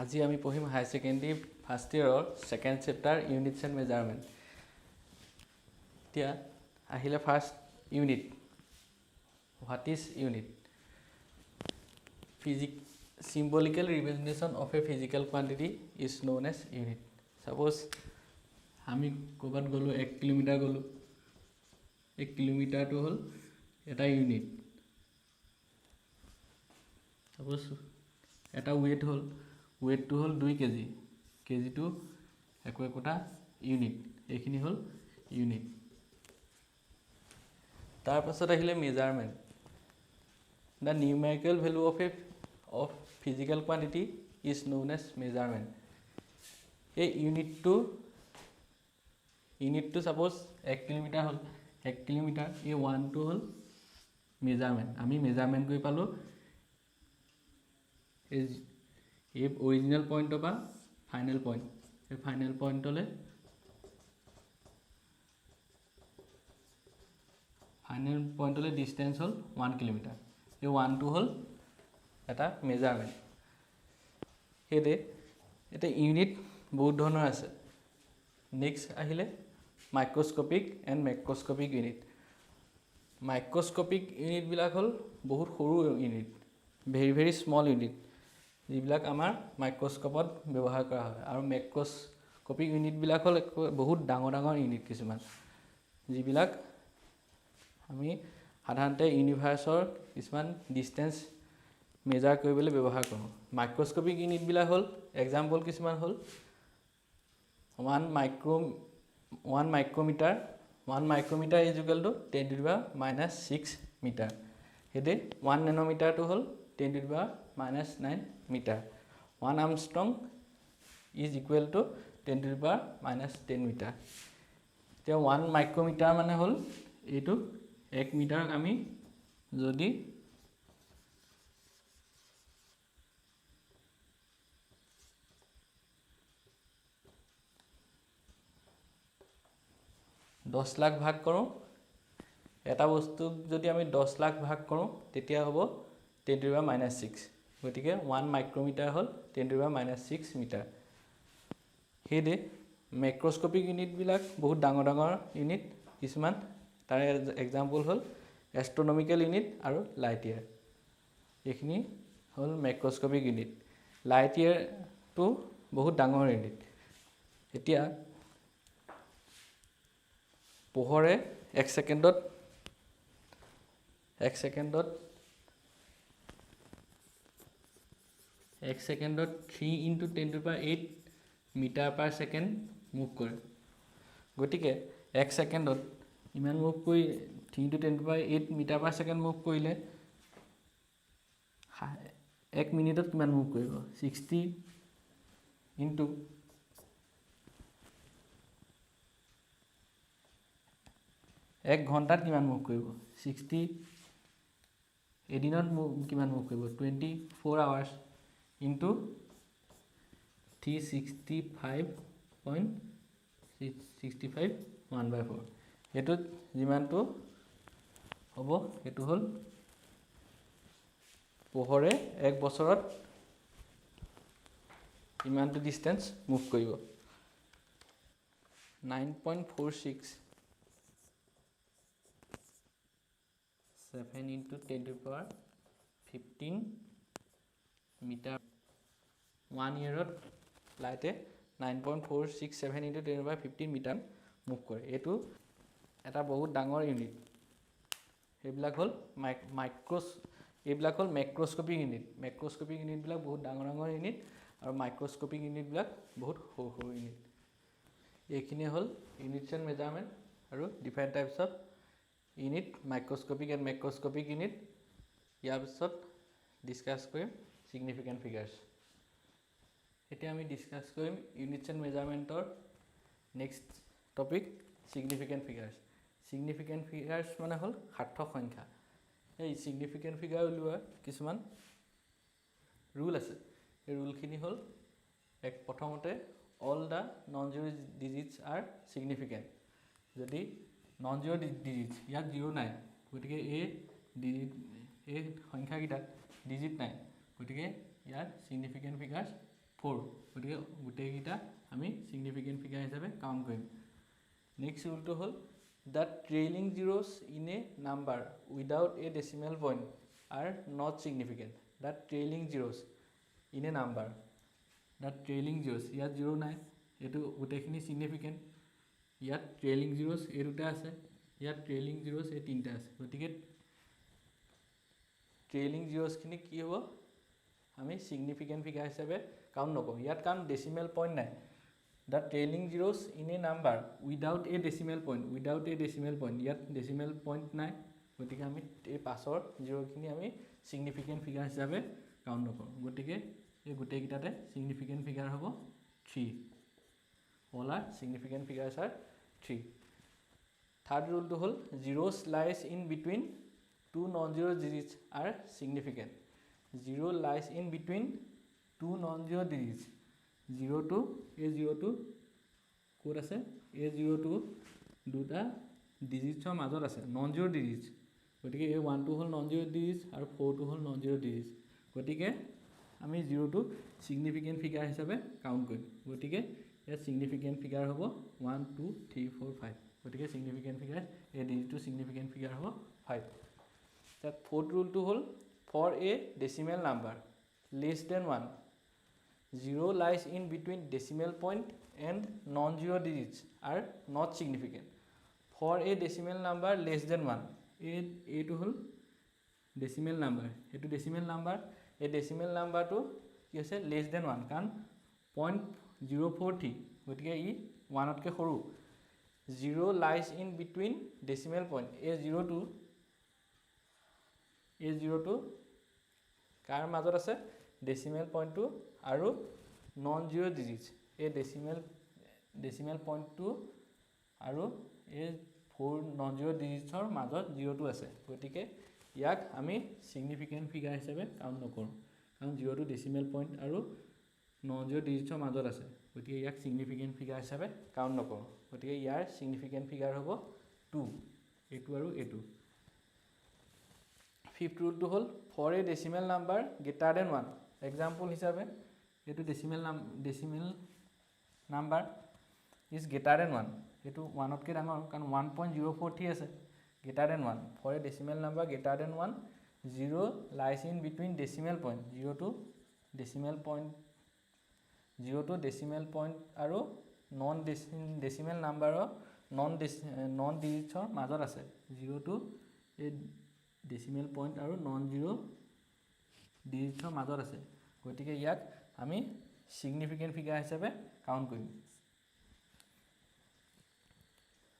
আজি আমি পঢ়িম হাই সেকেন্ডাৰী ফাৰ্স্ট ইয়াৰৰ second chapter units and measurement. এতিয়া আহিলে first unit, what is unit? Symbolical representation of a physical quantity is known as unit. Suppose আমি ক'বাত গ'লো 1 কিলোমিটাৰ গ'লো, 1 কিলোমিটাৰটো হ'ল এটা ইউনিট। Suppose এটা weight হ'ল, weight হ'ল 2 কেজি, কেজিটো একোটা ইউনিট, এইখিনি হ'ল ইউনিট। তাৰ পাছত আহিলে measurement. The numerical value of physical quantity is known as measurement. এই ইউনিটটো সাপোজ 1 কিলোমিটাৰ হ'ল, 1 কিলোমিটাৰ এই 1 টো হ'ল মেজাৰমেন্ট। আমি মেজাৰমেন্ট কৰি পালো এই অৰিজিনাল পইণ্টৰ পৰা ফাইনেল পইণ্ট, এই ফাইনেল পইণ্টলৈ ডিস্টেন্স হ'ল 1 কিলোমিটাৰ। এই 1 টো হ'ল এটা মেজাৰমেন্ট। হেডে এটা ইউনিট বহুত ধৰণৰ আছে। নেক্সট আহিলে মাইক্ৰোস্কোপিক এন্ড মেক্ৰোস্কোপিক ইউনিট। মাইক্ৰোস্কোপিক ইউনিট বিলাক হ'ল বহুত সৰু ইউনিট, ভেৰি স্মল ইউনিট, যিবিলাক আমাৰ মাইক্ৰোস্কোপত ব্যৱহাৰ কৰা হয়। আৰু মেক্ৰোস্কোপিক ইউনিট বিলাক হ'ল বহুত ডাঙৰ ইউনিট কিছুমান, যিবিলাক আমি সাধাৰণতে ইউনিভাৰ্সৰ কিছুমান ডিস্টেন্স মেজাৰ কৰিবলৈ ব্যৱহাৰ কৰোঁ। মাইক্ৰোস্কোপিক ইউনিট বিলাক হ'ল এক্সাম্পল কিছুমান হ'ল 1 micrometre. 1 micrometre is equal to 10⁻⁻⁶ metre. হেডে 1 নেনোমিটাৰটো হ'ল 10⁻⁻⁹ metre. 1 angstrom is equal to 10⁻⁻10 metre. এতিয়া 1 মাইক্ৰোমিটাৰ মানে হ'ল এইটো 1 মিটাৰক আমি যদি 10 লাখ ভাগ কৰোঁ, এটা বস্তুক যদি আমি 10 লাখ ভাগ কৰোঁ তেতিয়া হ'ব 10⁻⁻⁶। গতিকে 1 মাইক্ৰোমিটাৰ হ'ল 10⁻⁻⁶ মিটাৰ। হেডে মেক্ৰোস্কোপিক ইউনিট বিলাক বহুত ডাঙৰ ইউনিট কিছুমান, তাৰ এক্সাম্পল হ'ল এষ্ট্ৰোনমিক্যাল ইউনিট আৰু লাইট ইয়াৰ। এইখিনি হ'ল মেক্ৰোস্কোপিক ইউনিট। লাইট ইয়াৰটো বহুত ডাঙৰ ইউনিট। এতিয়া পোহৰে 1 সেকেন্ডত 3 × 10⁸ মিটাৰ পাৰ ছেকেণ্ড মুভ কৰে। গতিকে 1 সেকেন্ডত ইমান মুভ কৰি 3 × 10⁸ মিটাৰ পাৰ ছেকেণ্ড মুভ কৰিলে 1 মিনিটত কিমান মুভ কৰিব? 60 × 1 ঘণ্টাত কিমান মুভ কৰিব? 60। এদিনত কিমান মুভ কৰিব? 24 আৱাৰ্ছ ইনটু 365.65 1/4। এইটোত যিমানটো হ'ব সেইটো হ'ল পোহৰে 1 বছৰত ইমানটো ডিস্টেন্স মুভ কৰিব। 9.46 7 × 10⁻15 মিটাৰ। 1 ইয়াৰত লাইটে 9.467 × 10⁻15 মিটাৰ মুভ কৰে। এইটো এটা বহুত ডাঙৰ ইউনিট। এইবিলাক হ'ল মেক্ৰোস্কোপিক ইউনিট। মেক্ৰোস্কোপিক ইউনিট বিলাক বহুত ডাঙৰ ইউনিট আৰু মাইক্ৰোস্কোপিক ইউনিট বিলাক বহুত সৰু ইউনিট। এইখিনি হ'ল ইউনিটছ এণ্ড মেজাৰমেণ্ট আৰু different types of unit, microscopic and macroscopic unit. ইয়াৰ পিছত ডিছকাছ কৰিম ছিগনিফিকেণ্ট ফিগাৰ্ছ। এতিয়া আমি ডিছকাছ কৰিম ইউনিটছ এণ্ড মেজাৰমেণ্টৰ next topic significant figures. Significant figures মানে হ'ল সাৰ্থক সংখ্যা। এই ছিগনিফিকেণ্ট ফিগাৰ উলিওৱা কিছুমান ৰুল আছে। এই ৰুলখিনি হ'ল প্ৰথমতে all the non zero' digits are significant. যদি নন জিৰ' ডিজিটছ ইয়াত জিৰ' নাই, গতিকে এই সংখ্যাকেইটাত ডিজিট নাই, গতিকে ইয়াৰ ছিগনিফিকেণ্ট ফিগাৰ্ছ 4 গতিকে গোটেইকেইটা আমি সিগনিফিকেন্ট ফিগাৰ হিচাপে কাউণ্ট কৰিম নেক্সট ৰুলটো হ'ল the trailing zeros in a number without a decimal point are not significant the trailing zeros in a number the trailing zeros ইয়াত জিৰ' নাই এইটো গোটেইখিনি সিগনিফিকেন্ট ইয়াত ট্ৰেইলিং জিৰ'ছ এই দুটা আছে ইয়াত ট্ৰেইলিং জিৰ'ছ এই তিনিটা আছে গতিকে ট্ৰেইলিং জিৰ'ছখিনি কি হ'ব আমি সিগনিফিকেন্ট ফিগাৰ হিচাপে কাউণ্ট নকৰোঁ ইয়াত কাৰণ ডেচিমেল পইণ্ট নাই the trailing zeros in a number without a decimal point ইয়াত ডেচিমেল পইণ্ট নাই গতিকে আমি এই পাছৰ জিৰ'খিনি আমি সিগনিফিকেন্ট ফিগাৰ হিচাপে কাউণ্ট নকৰোঁ গতিকে এই গোটেইকেইটাতে সিগনিফিকেন্ট ফিগাৰ হ'ব 3 all are significant figures are 3 third rule to hold zeros lies in between two non-zero digits are significant zero lies in between two non-zero digits 0 to a02 code ase a02 দুটা ডিজিটছৰ মাজত আছে non zero' ডিজিটছ গতিকে এই 1 টো হ'ল non zero' ডিজিটছ আৰু 4 টো হ'ল নন জিৰ' ডিজিটছ গতিকে আমি 0 টো সিগনিফিকেন্ট ফিগাৰ হিচাপে কাউণ্ট কৰিম গতিকে ইয়াত সিগনিফিকেন্ট ফিগাৰ হ'ব 1 2 3 4 5 গতিকে সিগনিফিকেন্ট ফিগাৰ এই ডিজিটটো সিগনিফিকেন্ট ফিগাৰ হ'ব 5 তাত ফোৰ্থ ৰুলটো হ'ল for a decimal number less than 1 0 lies in between decimal point and non-zero digits are not significant for a decimal number less than 1 a to hol decimal number etu decimal number a decimal number to ki hoise less than 1 kan 0.043 gotike e 1 otke horu 0 lies in between decimal point a02 kar major ase decimal point to আৰু non zero' ডিজিটছ এই decimal পইণ্টটো আৰু এই 4 non zero' ডিজিটছৰ মাজত 0টো আছে গতিকে ইয়াক আমি সিগনিফিকেন্ট ফিগাৰ হিচাপে কাউণ্ট নকৰোঁ কাৰণ 0টো ডেচিমেল পইণ্ট আৰু নন জিৰ' ডিজিটছৰ মাজত আছে গতিকে ইয়াক সিগনিফিকেন্ট ফিগাৰ হিচাপে কাউণ্ট নকৰোঁ গতিকে ইয়াৰ সিগনিফিকেন্ট ফিগাৰ হ'ব 2 এইটো আৰু এইটো ফিফথ ৰুলটো হ'ল for a decimal number greater than 1 example হিচাপে এইটো decimal number is greater than 1 এইটো 1 তকৈ ডাঙৰ কাৰণ 1.043 আছে greater than 1 for a decimal number greater than 1 0 lies in between decimal point 0 to decimal point আৰু নন ডেচিমেল নাম্বাৰৰ নন ডিজিটছৰ মাজত আছে 0 to এই ডেচিমেল পইণ্ট আৰু নন জিৰ' ডিজিটছৰ মাজত আছে গতিকে ইয়াক আমি সিগনিফিকেন্ট ফিগাৰ হিচাপে কাউণ্ট কৰিম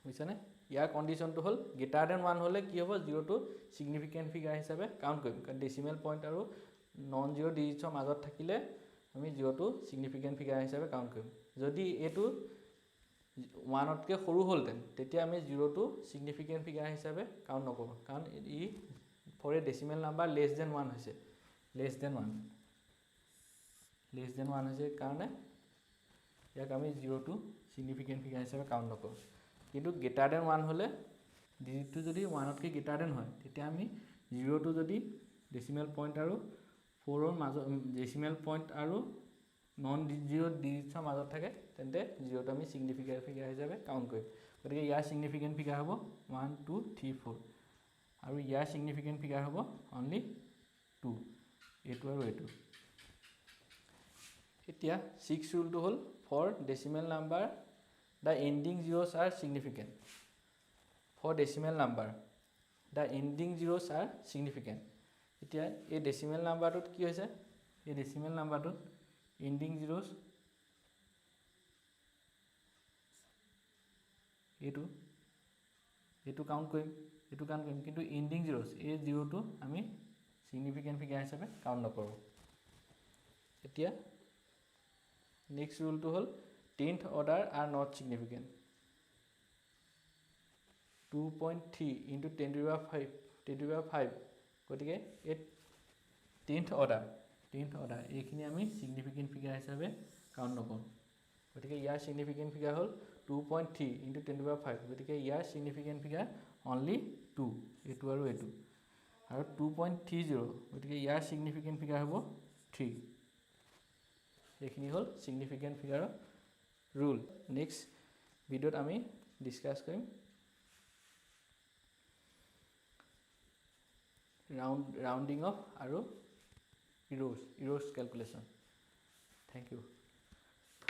বুজিছানে ইয়াৰ কণ্ডিশ্যনটো হ'ল গ্ৰেটাৰ দেন 1 হ'লে কি হ'ব 0 টো সিগনিফিকেন্ট ফিগাৰ হিচাপে কাউণ্ট কৰিম কাৰণ ডেচিমেল পইণ্ট আৰু নন জিৰ' ডিজিটছৰ মাজত থাকিলে আমি 0 টো সিগনিফিকেন্ট ফিগাৰ হিচাপে কাউণ্ট কৰিম যদি এইটো 1 তকৈ সৰু হ'লহেঁতেন তেতিয়া আমি 0 টো সিগনিফিকেন্ট ফিগাৰ হিচাপে কাউণ্ট নকৰোঁ কাৰণ ই for a decimal number less than 1 হৈছে লেছ দেন 1 হৈছে কাৰণে ইয়াক আমি 0 টো সিগনিফিকেন্ট ফিগাৰ হিচাপে কাউণ্ট নকৰোঁ কিন্তু গ্ৰেটাৰ দেন 1 হ'লে ডিজিটটো যদি 1 তকৈ গ্ৰেটাৰ দেন হয় তেতিয়া আমি 0 টো যদি ডেচিমেল পইণ্ট আৰু 4ৰ মাজত ডেচিমেল পইণ্ট আৰু নন জিৰ' ডিজিটছৰ মাজত থাকে তেন্তে 0 টো আমি সিগনিফিকেন্ট ফিগাৰ হিচাপে কাউণ্ট কৰিম গতিকে ইয়াৰ সিগনিফিকেন্ট ফিগাৰ হ'ব 1 2 3 4 আৰু ইয়াৰ সিগনিফিকেন্ট ফিগাৰ হ'ব অনলি 2 এইটো আৰু এইটো এতিয়া 6 ৰুলটো হ'ল for decimal number the ending zeros are significant for decimal number the ending zeros are significant এতিয়া এই ডেচিমেল নাম্বাৰটোত কি হৈছে এই ডেচিমেল নাম্বাৰটোত এণ্ডিং জিৰ'ছ এইটো কাউণ্ট কৰিম কিন্তু এণ্ডিং জিৰ'ছ এই 0 টো আমি সিগনিফিকেন্ট ফিগাৰ হিচাপে কাউণ্ট নকৰোঁ এতিয়া নেক্সট ৰুলটো হ'ল 10th order R not significant 2.3 into 10 to the power 5 গতিকে এই 10th অৰ্ডাৰ এইখিনি আমি সিগনিফিকেন্ট ফিগাৰ হিচাপে কাউণ্ট নকৰোঁ গতিকে ইয়াৰ সিগনিফিকেন্ট ফিগাৰ হ'ল 2.3 into 10 to the power 5 গতিকে ইয়াৰ সিগনিফিকেন্ট ফিগাৰ অনলি 2 এইটো আৰু 2.30 গতিকে ইয়াৰ সিগনিফিকেন্ট ফিগাৰ হ'ব 3 এইখিনি হ'ল সিগনিফিকেন্ট ফিগাৰৰ ৰুল নেক্সট ভিডিঅ'ত আমি ডিসকাস কৰিম ৰাউন্ডিং অফ আৰু ইৰ'ছ ক্যালকুলেশন থ্যাংক ইউ